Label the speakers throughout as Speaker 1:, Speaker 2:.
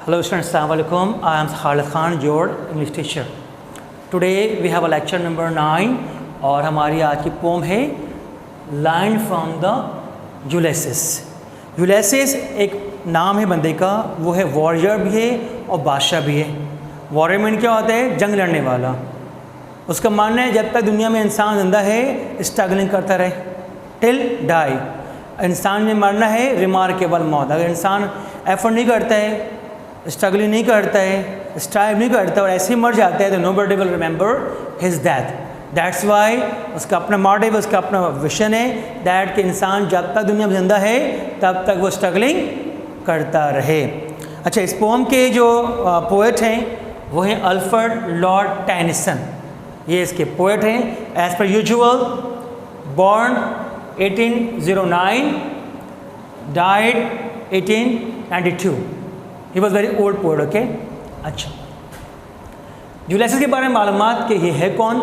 Speaker 1: Hello students, Assalamu alaikum. I am Khalid Khan, your English teacher. Today we have a lecture number 9 और हमारी आज की pome है Line from the Ulysses. Ulysses एक नाम है बंदे का, वो है वॉरियर भी है और बादशाह भी है. वॉरियर मीन क्या होता है? जंग लड़ने वाला. उसका मानना है जब तक दुनिया में इंसान ज़िंदा है स्ट्रगलिंग करता रहे टिल डाई. इंसान ने मरना है रिमार्केबल मौत. अगर इंसान एफर्ट नहीं करता है, स्ट्रगलिंग नहीं करता है, स्ट्राइव नहीं करता और ऐसे ही मर जाता है तो nobody will remember his death. That's why उसका अपना मोटिव, उसका अपना विजन है दैट कि इंसान जब तक दुनिया में जिंदा है तब तक वो स्ट्रगलिंग करता रहे. अच्छा, इस पोम के जो पोएट हैं वो हैं अल्फ्रेड लॉर्ड टेनिसन. ये इसके पोएट हैं. As per usual born 1809, died 1892. He was very old poet. Okay, अच्छा, यूलिसेस के बारे में मालूमात कि ये है कौन.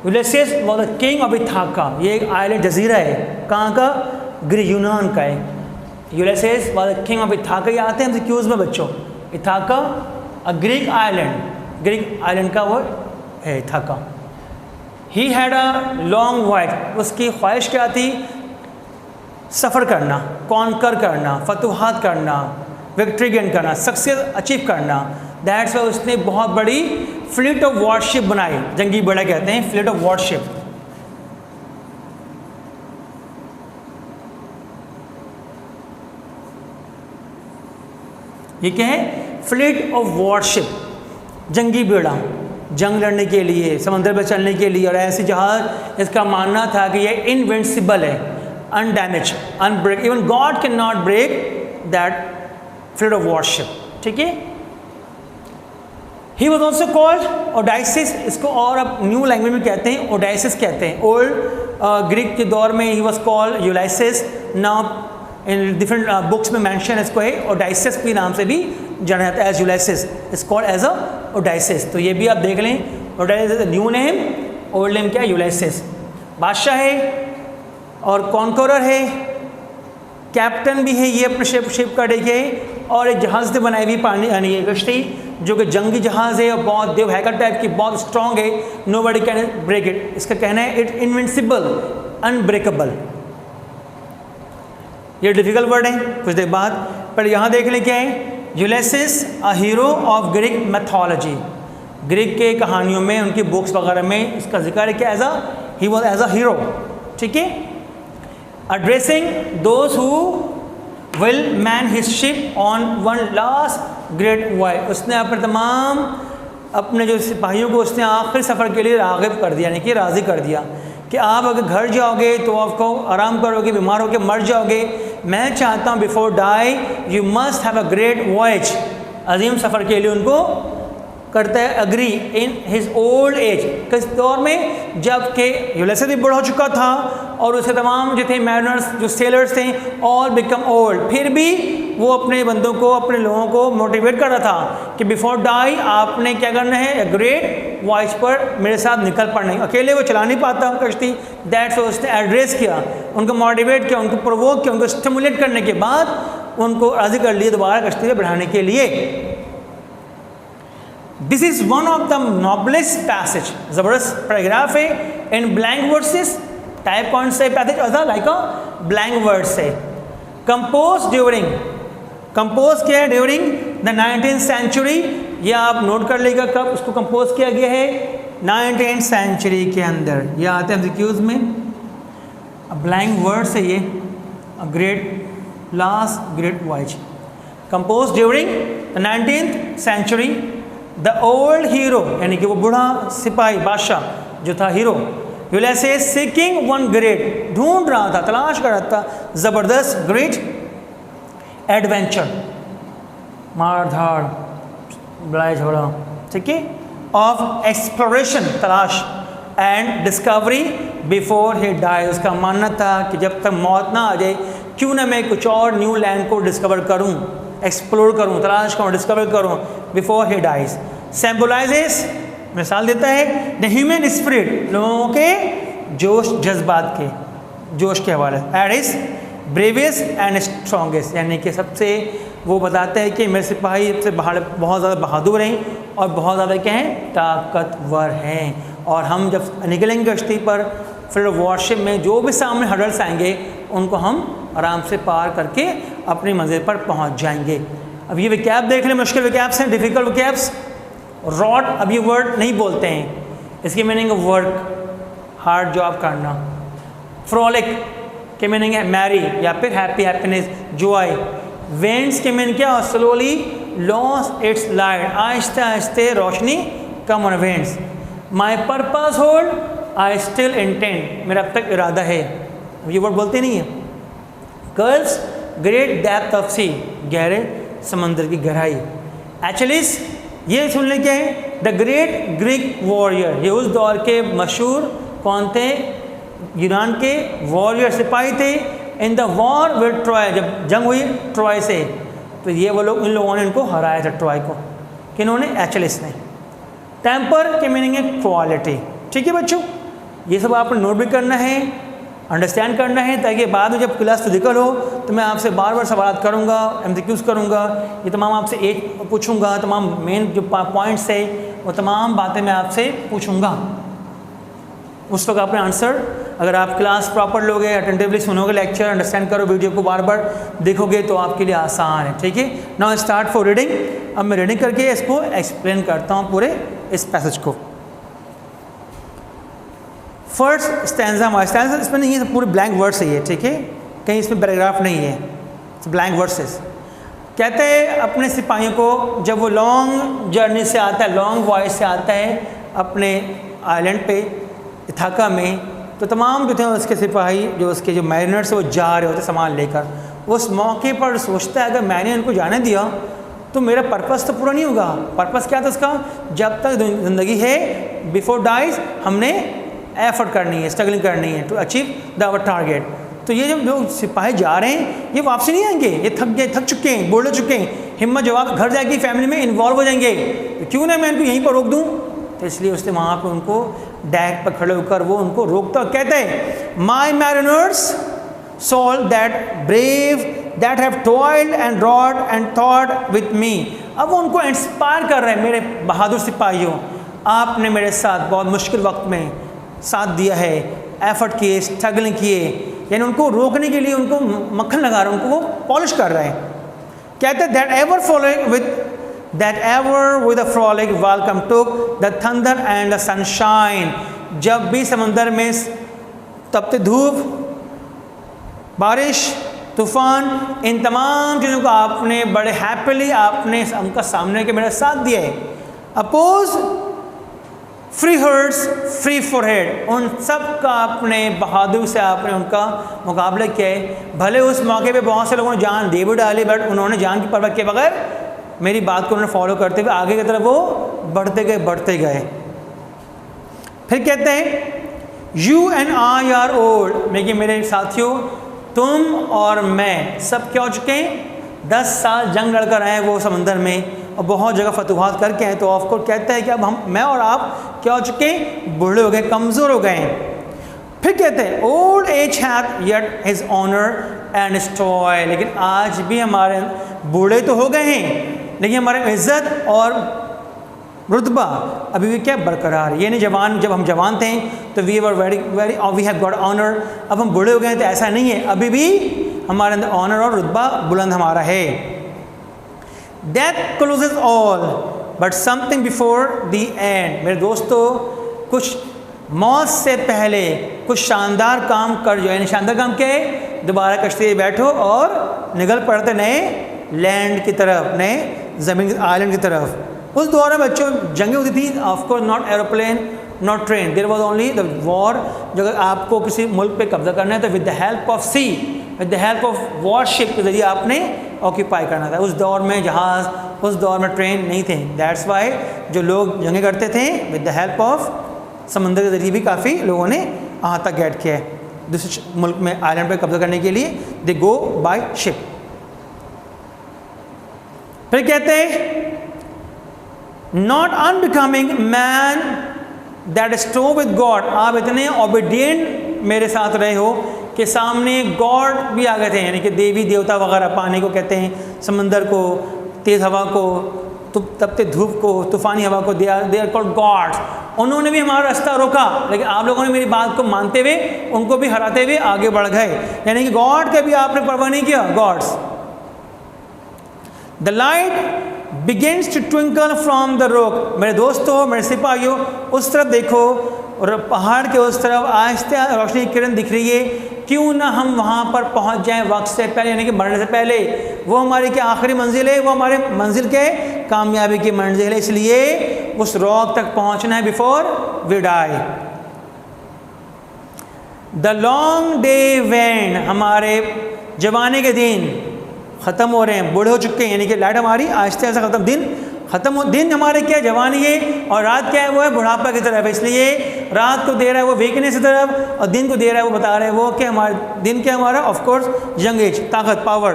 Speaker 1: Ulysses was the king of Ithaca. ये एक आइलैंड जजीरा है. कहाँ का? ग्रीक यूनान का है. Ulysses was the king of Ithaca. ये आते हैं हमसे क्यूज़ में बच्चों. Ithaca a Greek island, Greek island का वो है Ithaca. He had a long voyage. उसकी ख्वाहिश क्या थी? सफ़र करना, कॉन्कर करना, फतूहात करना, विक्ट्री गेन करना, सक्सेस अचीव करना. दैट्स वाई उसने बहुत बड़ी फ्लीट ऑफ वॉरशिप बनाई. जंगी बेड़ा कहते हैं फ्लीट ऑफ वॉरशिप. ये क्या है? फ्लीट ऑफ वॉरशिप, जंगी बेड़ा, जंग लड़ने के लिए, समंदर पर चलने के लिए. और ऐसे जहाज इसका मानना था कि ये इनविंसिबल है, undamage, unbreak. Even God can not break that fleet of warship. ठीक है. He was also called Odysseus. इसको और अब न्यू लैंग्वेज में कहते हैं ओडाइसिस कहते हैं. ओल्ड ग्रीक के दौर में he was called Ulysses. Now in different books में मेंशन इसको है ओडाइसिस के नाम से भी जाना जाता है. As Ulysses is called as a Odysseus. तो ये भी आप देख लें. Odysseus new name, old name क्या है? यूलिसेस. बादशाह है और कॉन्करर है, कैप्टन भी है. ये अपने शिप का डेक है और एक जहाज़ से बनाई हुई पानी यानी ये कश्ती जो कि जंगी जहाज़ है और बहुत देव हैकर टाइप की, बहुत स्ट्रॉन्ग है. Nobody can break it. इसका कहना है इट इनविंसिबल, अनब्रेकेबल. ये डिफिकल्ट वर्ड है कुछ देर बाद, पर यहाँ देख लें क्या है. Ulysses a hero of Greek mythology. Greek के कहानियों में, उनकी बुक्स वगैरह में इसका जिक्र है कि as a he was as a hero. ठीक है. addressing those who will man his ship on one last great voyage. उसने अपने तमाम अपने जो सिपाहियों को उसने आखिरी सफ़र के लिए राग़िब कर दिया, यानी कि राज़ी कर दिया कि आप अगर घर जाओगे तो आपको आराम करोगे, बीमार होकर मर जाओगे. मैं चाहता हूँ before die you must have a great voyage. अजीम सफ़र के लिए उनको करता है agree in his old age. किस दौर में? जबकि यूलिसेस भी बड़ा हो चुका था और उसके तमाम जो थे मैरिनर्स, जो सेलर्स थे, ऑल बिकम ओल्ड. फिर भी वो अपने बंदों को, अपने लोगों को मोटिवेट कर रहा था कि बिफोर डाई आपने क्या करना है? ग्रेट वॉयज पर मेरे साथ निकल पड़ना है. अकेले वो चला नहीं पाता कश्ती. दैट्स उसने एड्रेस किया, उनको मोटिवेट किया, उनको प्रोवोक किया, उनको स्टिमुलेट करने के बाद उनको राज़ी कर लिए दोबारा कश्ती में बढ़ाने के लिए. This is one of the noblest passage. ज़बरदस्त पैराग्राफ है. In blank verses. टाइप कौन से पैसेज? ऐसा लाइक अ ब्लैंक वर्ड्स है. Compose during. कंपोज किया है ड्यूरिंग द 19th सेंचुरी. ये आप नोट कर लेगा कब उसको कंपोज किया गया है. 19th सेंचुरी के अंदर. ये आते हैं क्यूज में. ब्लैंक वर्ड्स है ये. Great last great voyage. Compose during the 19th century. The old hero यानी कि वो बूढ़ा सिपाही बादशाह जो था hero. Ulysses seeking one great. ढूंढ रहा था, तलाश कर रहा था ज़बरदस्त ग्रेट एडवेंचर, मार धाड़, लड़ाई झगड़ा. ठीक है. ऑफ एक्सप्लोरेशन, तलाश, and discovery before he die. उसका मानना था कि जब तक मौत ना आ जाए क्यों ना मैं कुछ और न्यू लैंड को डिस्कवर करूं, एक्सप्लोर करूं, तलाश करूं, डिस्कवर करूं बिफोर ही डाइज. सिंबलाइजेस, मिसाल देता है द ह्यूमन स्पिरिट, लोगों के जोश जज्बात के, जोश के हवाले. It is bravest and strongest, यानी कि सबसे वो बताते हैं कि मेरे सिपाही से बहुत ज़्यादा बहादुर हैं और बहुत ज़्यादा क्या हैं, ताकतवर हैं। और हम जब निकलेंगे कश्ती पर, फिर वॉरशिप में जो भी सामने हर्डल्स आएंगे उनको हम आराम से पार करके अपनी मंजिल पर पहुंच जाएंगे। अब ये विकैप देख लें, मुश्किल विकैप्स हैं, डिफ़िकल्ट विकैप्स। रॉट, अब ये वर्ड नहीं बोलते हैं, इसकी मीनिंग है वर्क, हार्ड जॉब करना। फ्रॉलिक के मीनिंग है मैरी या फिर हैप्पी, हैप्पीनेस, जॉय। वेंट्स के मीनिंग क्या, स्लोली लॉस इट्स लाइट, आहिस्ते आहिस्ते रोशनी कम on wanes. My purpose hold I still intent, मेरा अब तक इरादा है। अब ये वर्ड बोलते नहीं है। कर्ल्स ग्रेट डेप्थ ऑफ सी, गहरे समंदर की गहराई। एचलिस, ये सुन लें क्या है, द ग्रेट ग्रीक वॉरियर, ये उस दौर के मशहूर कौन थे, यूनान के वॉरियर, सिपाही थे। In the war with Troy, जब जंग हुई ट्रॉय से, तो ये वो लोग, इन लोगों ने इनको हराया था ट्रॉय को। किन्होंने, एचलिस ने। टेम्पर के मीनिंग है क्वालिटी। ठीक है बच्चों, ये सब आपने नोट भी करना है, अंडरस्टैंड करना है, ताकि बाद में जब क्लास फिजिकल हो तो मैं आपसे बार बार सवाल करूँगा, MCQs करूँगा, ये तमाम आपसे एक पूछूँगा, तमाम मेन जो पॉइंट्स है वो तमाम बातें मैं आपसे पूछूँगा। उस वक्त आपने आंसर, अगर आप क्लास प्रॉपर लोगे, अटेंटिवली सुनोगे लेक्चर, अंडरस्टैंड करो, वीडियो को बार बार देखोगे तो आपके लिए आसान है। ठीक है, नाउ स्टार्ट फॉर रीडिंग। अब मैं रीडिंग करके इसको एक्सप्लेन करता हूँ पूरे इस पैसेज को। फर्स्ट स्टैंजा, स्टैंजा इसमें नहीं है, पूरे ब्लैंक वर्ड्स है ये। ठीक है, कहीं इसमें पैराग्राफ नहीं है, ब्लैंक वर्सेस। कहते हैं अपने सिपाहियों को, जब वो लॉन्ग जर्नी से आता है, लॉन्ग वॉयज से आता है अपने आइलैंड पे इथाका में, तो तमाम जो थे उसके सिपाही, जो उसके जो मैरिनर्स वो जा रहे होते सामान लेकर। उस मौके पर सोचता है अगर मैंने इनको जाने दिया तो मेरा पर्पस तो पूरा नहीं होगा। पर्पस क्या था उसका, जब तक ज़िंदगी है, बिफोर डाइज हमने एफर्ट करनी है, स्ट्रगलिंग करनी है to achieve the our target. तो ये जब लोग सिपाही जा रहे हैं, ये वापसी नहीं आएंगे, ये थक गए, थक चुके हैं, बूढ़े चुके हैं, हिम्मत जवाब, घर जाके फैमिली में इन्वॉल्व हो जाएंगे, तो क्यों ना मैं इनको यहीं पर रोक दूँ। तो इसलिए उसने वहाँ पे उनको डैक पर खड़े होकर वो उनको रोकता, कहते हैं my mariners soul that brave that have toiled and wrought and thought with me. अब वो उनको इंस्पायर कर रहे हैं, मेरे बहादुर सिपाहियों, आपने मेरे साथ बहुत मुश्किल वक्त में साथ दिया है, एफर्ट किए, स्ट्रगलिंग किए, यानी उनको रोकने के लिए उनको मक्खन लगा रहे हैं, उनको वो पॉलिश कर रहे हैं। कहते हैं that ever following with that ever with a frolic welcome took the thunder and the sunshine, जब भी समंदर में तपते धूप, बारिश, तूफान, इन तमाम चीज़ों को आपने बड़े हैप्पीली आपने उनका सामने के मेरे साथ दिया है। Oppose free hearts free forehead, उन सब का आपने बहादुर से आपने उनका मुकाबला किया है। भले उस मौके पे बहुत से लोगों ने जान दे भी डाली, बट उन्होंने जान की परवाह किए बगैर मेरी बात को उन्होंने फॉलो करते हुए आगे की तरफ वो बढ़ते गए। फिर कहते हैं you and I R old, मेरे साथियों, तुम और मैं सब क्या हो चुके हैं, 10 साल जंग लड़कर आए वो समंदर में और बहुत जगह फतुहात करके आए। तो ऑफकोर्स कहता है कि अब मैं और आप क्या हो चुके हैं, बूढ़े हो गए, कमज़ोर हो गए हैं। फिर कहते हैं old age hath yet his honour and स्टॉय, लेकिन आज भी हमारे बूढ़े तो हो गए हैं, लेकिन हमारे इज़्ज़त और रुतबा अभी भी क्या बरकरार। ये नहीं जवान, जब हम जवान थे तो we were very we have got honour, अब हम बूढ़े हो गए तो ऐसा नहीं है, अभी भी हमारे अंदर ऑनर और रुतबा बुलंद हमारा है। Death closes all but something before the end, मेरे दोस्तों, कुछ मौत से पहले कुछ शानदार काम कर जो, यानी शानदार काम क्या है, दोबारा कश्ती बैठो और निकल पड़ते नए लैंड की तरफ, नए ज़मीन आइलैंड की तरफ। उस दौर में बच्चों जंगें होती थी, of course not aeroplane not train, there was only the war. जो अगर आपको किसी मुल्क पे कब्जा करना है तो with the help of sea, with the help of warship के जरिए आपने ऑक्यूपाई करना था। उस दौर में जहाज़, उस दौर में ट्रेन नहीं थे, दैट्स वाई जो लोग जंगें करते थे विद द हेल्प ऑफ समंदर के जरिए भी काफ़ी लोगों ने यहाँ तक गेट किया है दूसरे मुल्क में आइलैंड पर कब्जा करने के लिए, दे गो बाय शिप। फिर कहते हैं not unbecoming man that stow with god, आप इतने ओबीडियंट मेरे साथ रहे हो के सामने गॉड भी आ गए थे, यानी कि देवी देवता वगैरह, पानी को कहते हैं, समंदर को, तेज़ हवा को, तपते धूप को, तूफ़ानी हवा को, दे आर कॉल्ड गॉड्स। उन्होंने भी हमारा रास्ता रोका, लेकिन आप लोगों ने मेरी बात को मानते हुए उनको भी हराते हुए आगे बढ़ गए, यानी कि गॉड का भी आपने परवाह नहीं किया, gods. The light begins to twinkle from the rock. मेरे दोस्तों, मेरे सिपाहियों, उस तरफ देखो, और पहाड़ के उस तरफ आहिस्ते रोशनी की किरण दिख रही है, क्यों ना हम वहाँ पर पहुँच जाएं वक्त से पहले, यानी कि मरने से पहले। वो हमारी क्या आखिरी मंजिल है, वो हमारे मंजिल के कामयाबी की मंजिल है, इसलिए उस रॉक तक पहुँचना है before we die. The long day wend, हमारे जवानी के दिन ख़त्म हो रहे हैं, बूढ़े हो चुके हैं, यानी कि लाइट हमारी आहिस्ते आहिस्ते ख़त्म, दिन ख़त्म हो, दिन हमारे क्या जवानी है, और रात क्या है, वो है बुढ़ापा की तरफ, इसलिए रात को दे रहा है वो वीकनेस की तरफ, और दिन को दे रहा है वो बता रहे हैं वो क्या हमारे दिन क्या हमारा ऑफ कोर्स यंग एज, ताकत, पावर।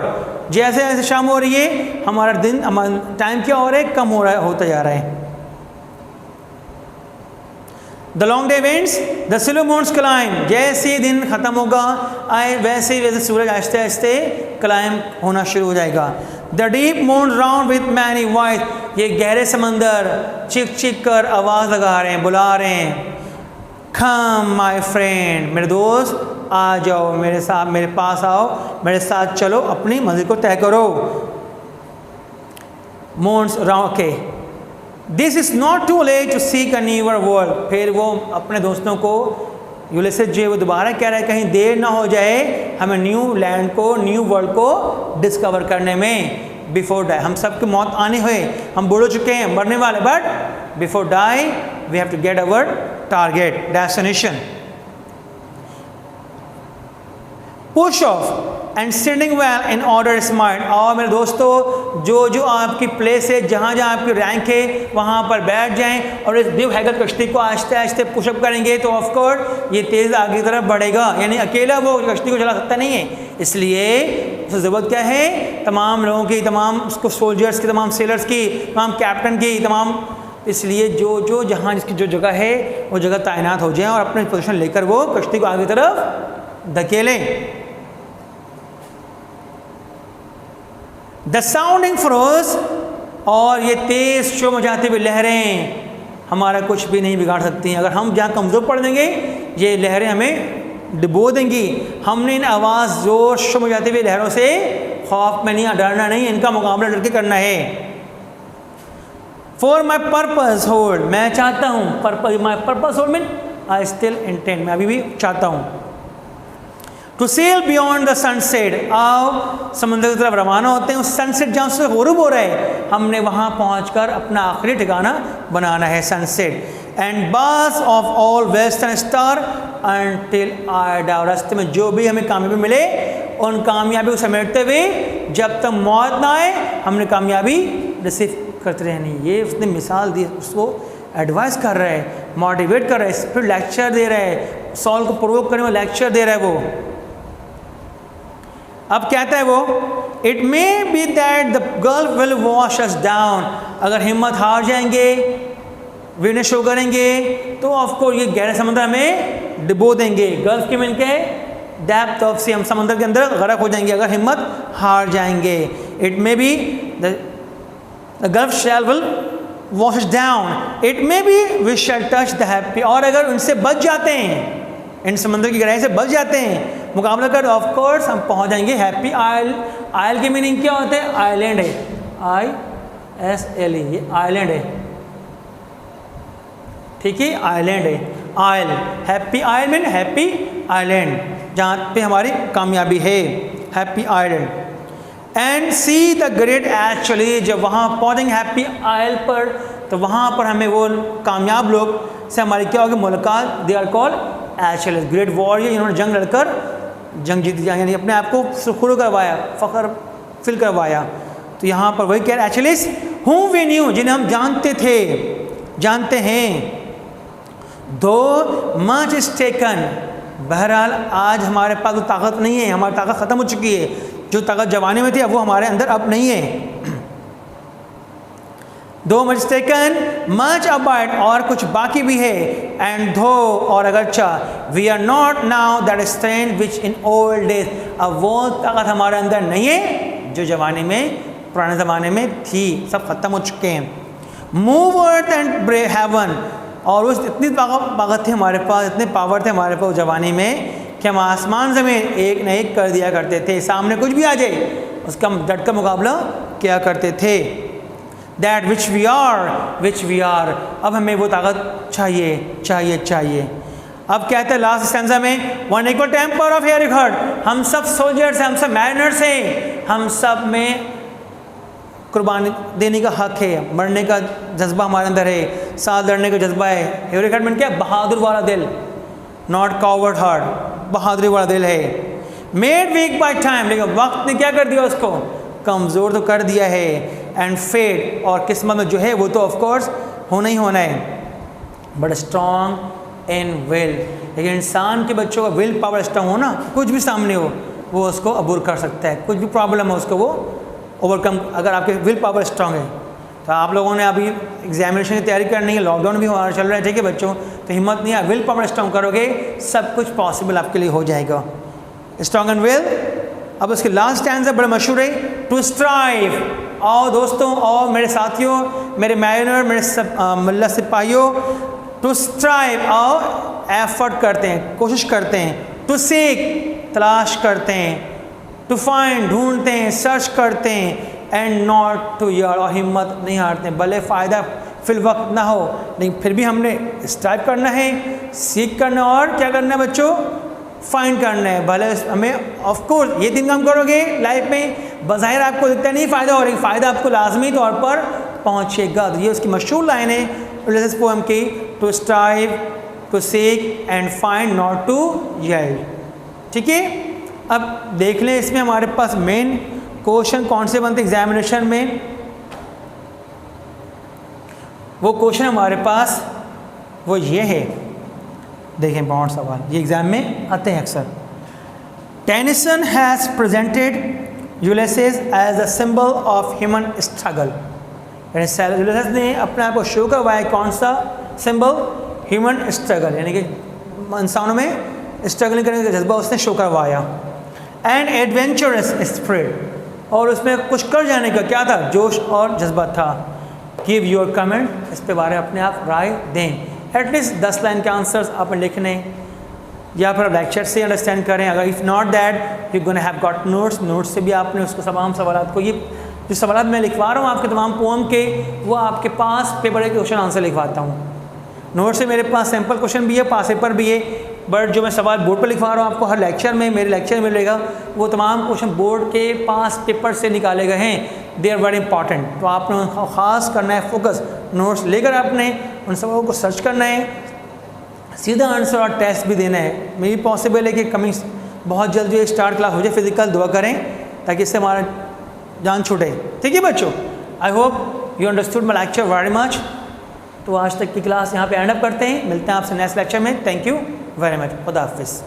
Speaker 1: जैसे जैसे शाम हो रही है हमारा दिन, हमारा टाइम क्या हो रहा है, कम हो रहा है, होता जा रहा है। The long day wends the slow moons climb, जैसे दिन ख़त्म होगा वैसे वैसे सूरज आहिस्ते आहिस्ते क्लाइम होना शुरू हो जाएगा। The deep moon round with many voice, ये गहरे समंदर चीख चीख कर आवाज़ लगा रहे हैं, बुला रहे हैं, कम माई फ्रेंड, मेरे दोस्त आ जाओ, मेरे साथ, मेरे पास आओ, मेरे साथ चलो, अपनी मंजिल को तय करो। Moans round, okay, this is not too late to seek a newer world. फिर वो अपने दोस्तों को, यूलिसेस जो है वो दोबारा कह रहा है कहीं देर ना हो जाए हमें न्यू लैंड को, न्यू वर्ल्ड को डिस्कवर करने में, बिफोर डाई। हम सब की मौत आने हुए, हम बूढ़ हो चुके हैं, मरने वाले, but before die we have to get our target, destination. Push off and sitting well in order smart, और मेरे दोस्तों जो जो आपकी प्लेस है, जहाँ जहाँ आपकी रैंक है, वहाँ पर बैठ जाएं और इस बिग हैगल कश्ती को आहिस्ते आहिस्ते पुशअप करेंगे तो ऑफकोर्स ये तेज़ आगे की तरफ बढ़ेगा, यानी अकेला वो कश्ती को चला सकता नहीं है। इसलिए उसकी ज़रूरत क्या है, तमाम लोगों की, तमाम उसको सोल्जर्स की, तमाम सेलर्स की, तमाम कैप्टन की, तमाम, इसलिए जो जो जहाँ जिसकी जो जगह है वो जगह तैनात हो जाएं और अपनी पोजीशन लेकर वो कश्ती को आगे की तरफ धकेलें। द साउंडिंग फ्रोज, और ये तेज़ शोर मचाती हुई लहरें हमारा कुछ भी नहीं बिगाड़ सकती हैं। अगर हम जहाँ कमज़ोर पड़ देंगे ये लहरें हमें डुबो देंगी। हमने इन आवाज़ ज़ोर शोर मचाती हुई लहरों से खौफ में नहीं, डरना नहीं, इनका मुकाबला डर के करना है। फॉर माई पर्पज़ होल्ड, मैं चाहता हूँ, purpose, my purpose hold mean I still intent, मैं अभी भी चाहता हूँ। To sail beyond the sunset, आओ समुद्र की तरफ रवाना होते हैं, उस सनसेट जहाँ से गुरूब हो रहा है हमने वहाँ पहुँचकर अपना आखिरी ठिकाना बनाना है, sunset. And baths of all western star until I die, रास्ते में जो भी हमें कामयाबी मिले उन कामयाबी को समेटते हुए जब तक मौत ना आए हमने कामयाबी रिसीव करते रहनी। ये उसने मिसाल दी, उसको एडवाइस कर रहा है, मोटिवेट कर रहा है, फिर लेक्चर दे रहा है, सॉल्व को प्रोवोक करने में लेक्चर दे रहा है वो। अब कहता है वो, it may B that the gulf will wash us down, अगर हिम्मत हार जाएंगे, वीकनेस शो करेंगे तो ऑफकोर्स ये गहरे समंदर हमें डुबो देंगे। गल्फ के मीन क्या है, डेप्थ ऑफ सी, हम समंदर के अंदर गरक हो जाएंगे अगर हिम्मत हार जाएंगे। It may be the gulf shall will wash us down, it may be we shall touch the happy, और अगर उनसे बच जाते हैं, इन समंदर की गहराई से बच जाते हैं, मुकाबला कर, ऑफ कोर्स हम पहुंच जाएंगे हैप्पी आइल। आइल की मीनिंग क्या होता है, आइलैंड है, ISLE, ये आइलैंड है, ठीक है, आइलैंड है, आइल, हैप्पी आइल मीन हैप्पी आइलैंड, जहाँ पे हमारी कामयाबी है, happy island. And see the great actually, जब वहाँ पहुँचेंगे हैप्पी आइल पर तो वहाँ पर हमें वो कामयाब लोग से हमारी क्या होगी मुलाकात, they are called actually great warrior, इन्होंने जंग लड़कर जंग जीत जाए, यानी अपने आप को सुरखुर करवाया, फ़ख्र फिल करवाया। तो यहाँ पर वही कह रहे एक्चुअलिस्ट हूँ वी न्यू, जिन्हें हम जानते थे, जानते हैं। दो मच इज टेकन, बहरहाल आज हमारे पास तो ताकत नहीं है, हमारी ताकत ख़त्म हो चुकी है, जो ताकत जवानी में थी अब वो हमारे अंदर अब नहीं है। दो मच टेकन मच अबाइड, और कुछ बाकी भी है, एंड धो और अगरचा, we are not now that strength which in old days, अब वो ताकत हमारे अंदर नहीं है जो जमाने में, पुराने ज़माने में थी, सब ख़त्म हो चुके हैं। Move earth and brave heaven, और उस इतनी ताकत थी हमारे पास, इतने पावर थे हमारे पास उस ज़माने में कि हम आसमान ज़मीन एक न एक कर दिया करते थे, सामने कुछ भी आ जाए उसका डट का मुकाबला किया करते थे। दैट विच वी आर, अब हमें वो ताकत चाहिए चाहिए चाहिए। अब कहते हैं लास्ट स्टैंजा में, one equal temper of hair hurt, हम सब सोल्जर्स हैं, हम सब मैरिनर्स हैं, हम सब में कुर्बानी देने का हक है, मरने का जज्बा हमारे अंदर है, साथ लड़ने का जज्बा है। हेरोइक हार्ट में क्या, बहादुर वाला दिल, नॉट कॉवर्ड हार्ट, बहादुरी वाला दिल है। मेड वीक बाय टाइम, लेकिन वक्त ने क्या कर दिया, उसको कमज़ोर तो कर दिया है। एंड फेट, और किस्मत में जो है वो तो ऑफ कोर्स होना ही होना है, बट स्ट्रॉन्ग इन विल, लेकिन इंसान के बच्चों का विल पावर स्ट्रॉन्ग हो ना, कुछ भी सामने हो वो उसको अबूर कर सकता है, कुछ भी प्रॉब्लम हो उसको वो ओवरकम, अगर आपके विल पावर स्ट्रॉन्ग है। तो आप लोगों ने अभी एग्जामिनेशन की तैयारी करनी है, लॉकडाउन भी हमारा चल रहा है, ठीक है बच्चों, तो हिम्मत नहीं है, विल पावर स्ट्रॉन्ग करोगे सब कुछ पॉसिबल आपके लिए हो जाएगा। Strong and will. अब उसके लास्ट स्टैंजा बड़ा मशहूर है, टू स्ट्राइव, और दोस्तों और मेरे साथियों, मेरे मैरिनर, मेरे मल्ला सिपाहियों, टू स्ट्राइव, और एफर्ट करते हैं, कोशिश करते हैं, टू सीक, तलाश करते हैं, टू फाइंड, ढूंढते हैं, सर्च करते हैं, एंड नॉट टू यर, और हिम्मत नहीं हारते हैं, भले फ़ायदा फिल वक्त ना हो लेकिन फिर भी हमने स्ट्राइव करना है, सीख करना, और क्या करना है बच्चों, फाइंड करना है। भले हमें ऑफ कोर्स ये दिन काम करोगे लाइफ में, बज़ाहिर आपको दिखता नहीं फ़ायदा हो रही, फ़ायदा आपको लाजमी तौर पर पहुँचेगा। तो ये उसकी मशहूर लाइन है यूलियस पोएम की, to strive, to seek and find, not to yield. ठीक है, अब देख लें इसमें हमारे पास मेन क्वेश्चन कौन से बनते एग्जामिनेशन में। वो क्वेश्चन हमारे पास वो ये है, देखें बहुत सवाल ये एग्जाम में आते हैं अक्सर। Tennyson has presented Ulysses as a symbol of human struggle, यानी यूलियस ने अपने आप को शो करवाया कौन सा सिंबल, ह्यूमन स्ट्रगल, यानी कि इंसानों में स्ट्रगलिंग करने का जज्बा उसने शो करवाया। एंड एडवेंचरस स्पिरिट, और उसमें कुछ कर जाने का क्या था, जोश और जज्बा था। गिव योर कमेंट, इस पे बारे अपने आप राय दें। एटलीस्ट 10 लाइन के आंसर्स आपने लिखने, या फिर लेक्चर से अंडरस्टैंड करें। अगर if not that you gonna have got notes से भी आपने उसको तमाम सवाल को, ये जो सवाल मैं लिखवा रहा हूँ आपके तमाम पोम के, वो आपके पास पेपर के क्वेश्चन आंसर लिखवाता हूँ। नोट से मेरे पास सैम्पल क्वेश्चन भी है, पास पेपर भी है, बट जो मैं सवाल बोर्ड पर लिखवा रहा हूँ आपको हर लेक्चर में, मेरे लेक्चर में मिलेगा, वो तमाम क्वेश्चन बोर्ड के पास पेपर से निकाले गए हैं। दे आर वेरी इंपॉर्टेंट, तो आपने उनको ख़ास करना है, फोकस नोट्स लेकर आपने उन सवालों को सर्च करना है, सीधा आंसर और टेस्ट भी देना है। मेरी पॉसिबल है कि कमिंग बहुत जल्द जो स्टार्ट क्लास हो जाए फिजिकल, दुआ करें ताकि इससे हमारा जान छूटे। ठीक है बच्चों, I hope you understood my lecture very much. तो आज तक की क्लास यहाँ पे एंड अप करते हैं, मिलते हैं आपसे नेक्स्ट लेक्चर में। थैंक यू वेरी मच, खुदा हाफिज़।